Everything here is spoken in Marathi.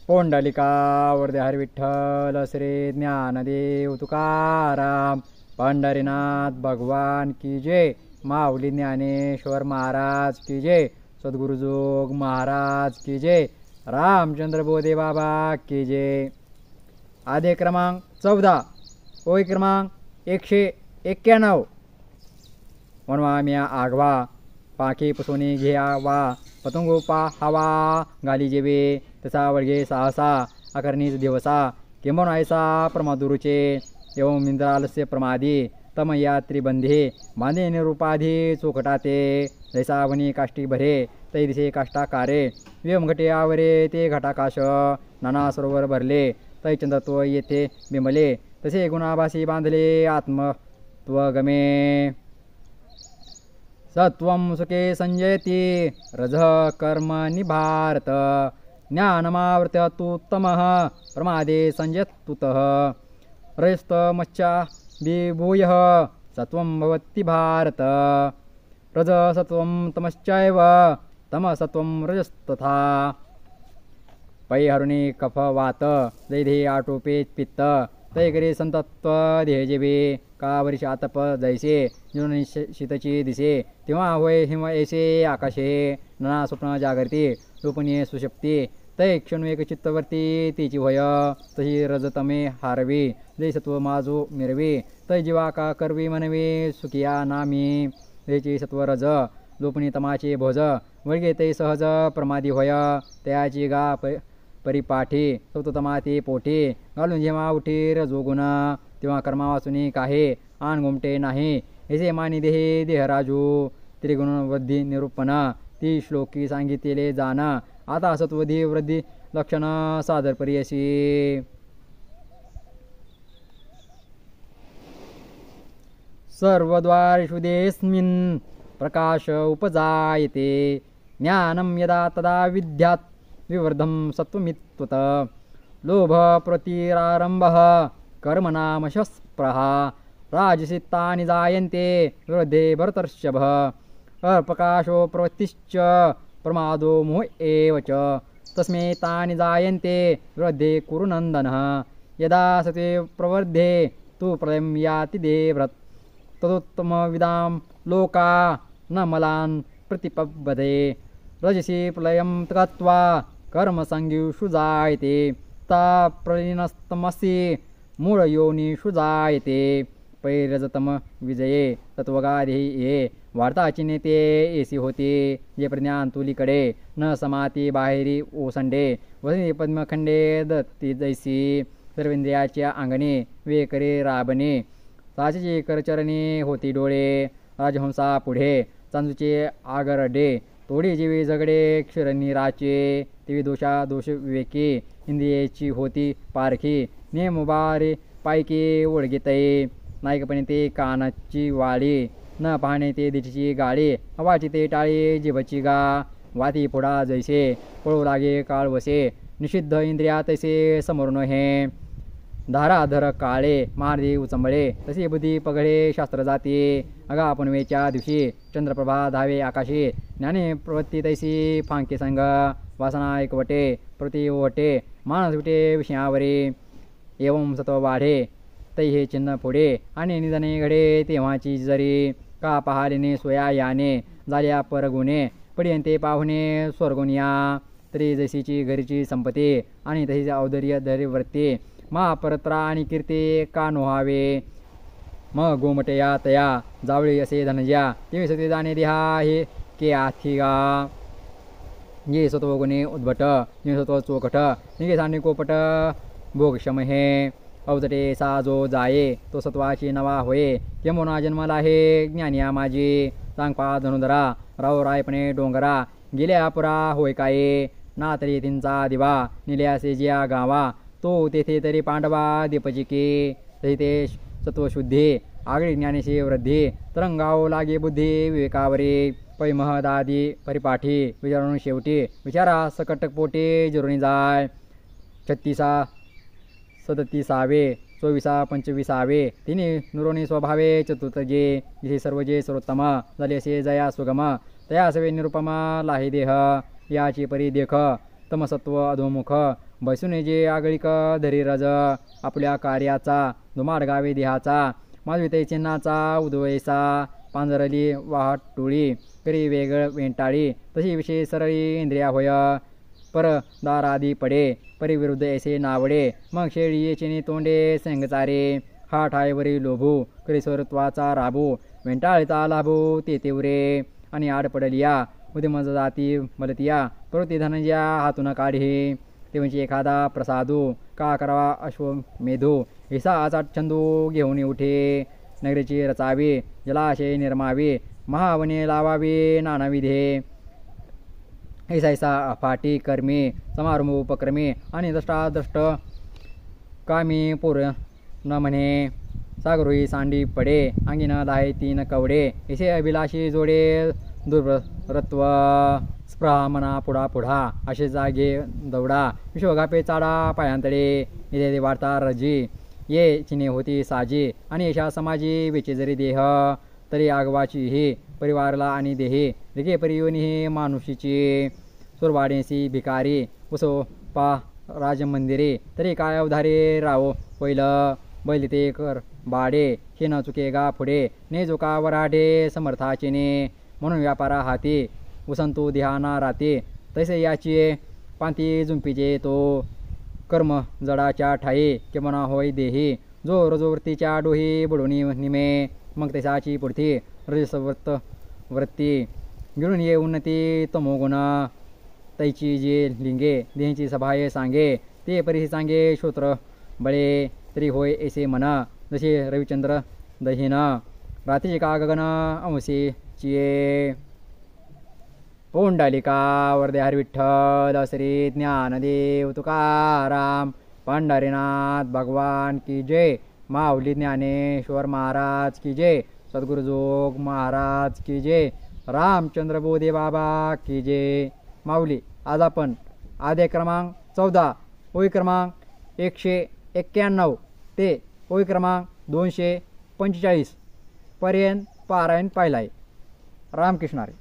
पुंडलिकावरदे हरी विठ्ठल श्री ज्ञानदेव तुकाराम पंढरीनाथ भगवान की जय। माऊली ज्ञानेश्वर महाराज की जय। सद्गुरुजोग महाराज की जय। रामचंद्र बोधे बाबा की जय। आदे क्रमांक 14 ओळी क्रमांक 191 म्हणवा म्या आगवा पाखी पुसोनी घ्या वा पतंगो पा हवा गाली जेवे तसा वळगे साहसा अकर्णीच दिवसा किंबन ऐसा प्रमादुरुचे एवं मिंद्रालस्य प्रमादी तम या त्रिबंधे बांधे निरूपाधी चोखटाते जैसा वनी काष्टी भरे तै दिसे काष्टाकारे व्यमघटे आवरे ते घटाकाश नाना सरोवर भरले तै चंद्रत्व येथे बिमले तसे गुणाभासी बांधले आत्मत्वगमे सत्वं सुखे संजयति रज कर्म निभारत ज्ञानमावृत्युत्तमः प्रमादे संजयतुतः रजस्तमश्चा विभूयः सत्वं भवति भारत रज सत्वं तमश्चैव तमसत्वं रजस्तथा पै हरुणी कफ वात जैधे आटोपे पित्त तैकरी संतत्व देहजेबे का वर्ष आतप जैसे जीवन शीतची दिसे तेव्हा होय हिम ऐसे आकाशे नाना स्वप्न जागरती रूपणी सुशक्ती तै क्षण एक चित्तवर्ती तिची होय तशी रजतमे हारवी जै सत्व माजू मिरवी तै जीवा का करवी मनवी सुखिया नामी जैची सत्व रज लोपणी तमाचे भोज वळगे तै सहज प्रमादी होय तयाची गा परिपाठी सौतमाती पोटी घालून जेव्हा उठी रजोगुण तेव्हा कर्मा वाचुनी काहे आण घुमटे नाही ऐसे मानी देहे देहराजू त्रिगुण वृद्धी निरूपण ती श्लोकी सांगितले जाण आता सत्वधी वृद्धी लक्षण सादर परियशी सर्वद्वारेषु देस्मिन् प्रकाश उपजायते ज्ञानं यदा तदा विद्यात् विवर्धं सत्वमित्वत लोभ प्रतिरारंभः कर्मनामशस्पृहा राजसितानि जायन्ते विवृद्धे भरतर्षभः अप्रकाशो प्रवृत्तिश्च प्रमादो मोह एव च तस्मै तानि जायन्ते विवृद्धे कुरु नन्दनः यदा सत्वे प्रवर्धे तु प्रलयं याति देवव्रत तदुत्तमविदां लोका न मलान् प्रतिपद्यते रजसि प्रलयं गत्वा कर्मसंज्ञेषु जायते ता प्रलीनस्तमसि मूढयोनिषु जायते पैरजतम विजये तत्वगाधी ये वार्ताचिन्हते एसी होते जे प्रज्ञान तुलीकडे न समाती बाहेरी ओसंडे वसनी पद्मखंडे दत्ती जैसी सर्वेंद्रियाच्या अंगणे वेकरे राबणे साचीची करचरणी होती डोळे राजहंसा पुढे चांदूचे आगरडे तोडी जीवी जगडे क्षरनिराचे तेवी दोषा दोष विवेकी इंद्रियेची होती पारखी नेमबारे पायकी ओळगीतये नायकपणे ते कानाची वाळी न पाहणे ते दिठीची गाळी हवाची ते टाळी जिभची गा वाती फोडा जैसे पळू लागे काळ वसे निषिद्ध इंद्रिया तैसे समोरून हे धाराधर काळे मारदी उचंबळे तसे बुद्धी पगळे शास्त्र जाती अगा पुनवेच्या दिवशी चंद्रप्रभा धावे आकाशी ज्ञाने प्रवृत्ती तैसी फांके संग वासना एकवटे प्रति ओटे मानस विटे विषयावरी एवं सत्व वाढे तै हे चिन्ह पुढे आणि निधने घडे तेव्हाची जरी का पहारीने सोया याने झाल्या परगुणे पडियंते पाहुणे स्वर्गुनिया तरी जैसीची घरीची संपत्ती आणि तशीचे औदर्य धैर्यवृत्ती महापरत्रा आणि कीर्ती का नोहावे मग गोमटया तया जावळी असे धनज्या ते सत्य जाणे देहा हे के आथिगा ये सत्वगुणे उद्भट ये सत्व चोकट निगे सांडे कोपट भोगक्षम हे अवजटे सा जो जाये तो सत्वाची नवा होये यमुना जन्माला हे ज्ञानिया माझी सांगपा धनुधरा राव रायपणे डोंगरा गेल्या पुरा होय काये ना तरी तिंचा दिवा निल्यासे जिया गावा तो तेथे तरी पांडवा दीपजिके तरी ते सत्वशुद्धी आगळी ज्ञानेशी वृद्धी तरंगाव लागे बुद्धी विवेकावरी पै महदादी परिपाठी विचारून शेवटी विचारा सकटक पोटे जिरुनी जाय 36 37 24 25 तिने नुरोनी स्वभावे चतुर्थजे इथे सर्वजे सर्वोत्तम झाले असे जया सुगम तया सवे निरुपमा लाही देह याची परी देख तमसत्व अधोमुख बैसून जे आगळिक धरी रज आपल्या कार्याचा धुमाड गावे देहाचा माजविते चिन्हाचा उदवैसा पांजरली वाहट टोळी करी वेगळ वेंटाळी तशी विषय सरळी इंद्रिया होय पर दारादी पडे परिविरुद्ध ऐसे नावडे मग शेळी चिनी तोंडे संगचारे हा ठायवरी लोभू करी स्वरत्वाचा राबू वेंटाळीचा लाभू ते तेवरे आणि आड पडलिया उद्यमज जाती बलतिया प्रवृत्ती धनंजया हातून काढी ते म्हणजे एखादा प्रसादू का करावा अश्वमेधू हिसा आचाट छंदू घेऊन उठे नगरीची रचावी जलाशय निर्मावी महावने लावावी नानाविधे ऐसा अफाटी कर्मी समारंभ उपक्रमी आणि दष्टादष्ट कामी पूर न म्हणे सागरोही सांडी पडे अंगीन दाहे तीन कवडे ऐसे अभिलाषी जोडे दुर्भरत्व स्प्रहा मना पुढा पुढा असे जागे दौडा विश्वगापे चाडा पायांतळे इथे वार्ता रजी ये चिने होती साजी आणि यशा समाजी वेचे जरी देह तरी आगवाची ही परिवारला आणि देही रिगे परियोनी ही मानुषीची सुरवाडेसी भिकारी उसो पा राजमंदिरे तरी काय उधारे राव पहिलं बैल ते कर बाडे हे न चुके गा पुढे ने जोका वराडे समर्थाचेने म्हणून व्यापारा हाती उसंतू ध्याना राते तैसे याची पांती जुंपीचे तो कर्म जडाच्या ठाई किंवा होय देही जो रजोवृत्तीच्या डोही बुडवणी निमे मग तैसाची पुढती रजसवृत्त वृत्ती गिळून ये उन्नती तमोगुण तैची जे लिंगे देहीची सभाये सांगे ते परिही सांगे श्रोत्र बळे तरी होय ऐसे मन जसे रविचंद्र दहीन रात्रीची का गगन अंशी चिये पुंडलिका वरदे हरी विठ्ठल श्री ज्ञानदेव तुकाराम पंढरीनाथ भगवान की जय माऊली ज्ञानेश्वर महाराज की जय सद्गुरु जोग महाराज की जय रामचंद्र बोधे बाबा की जय माऊली आज आपण अध्याय क्रमांक 14 ओळी क्रमांक 191 ते ओळी क्रमांक 245 पर्यंत पारायण पाहिला आहे. रामकृष्ण हरी.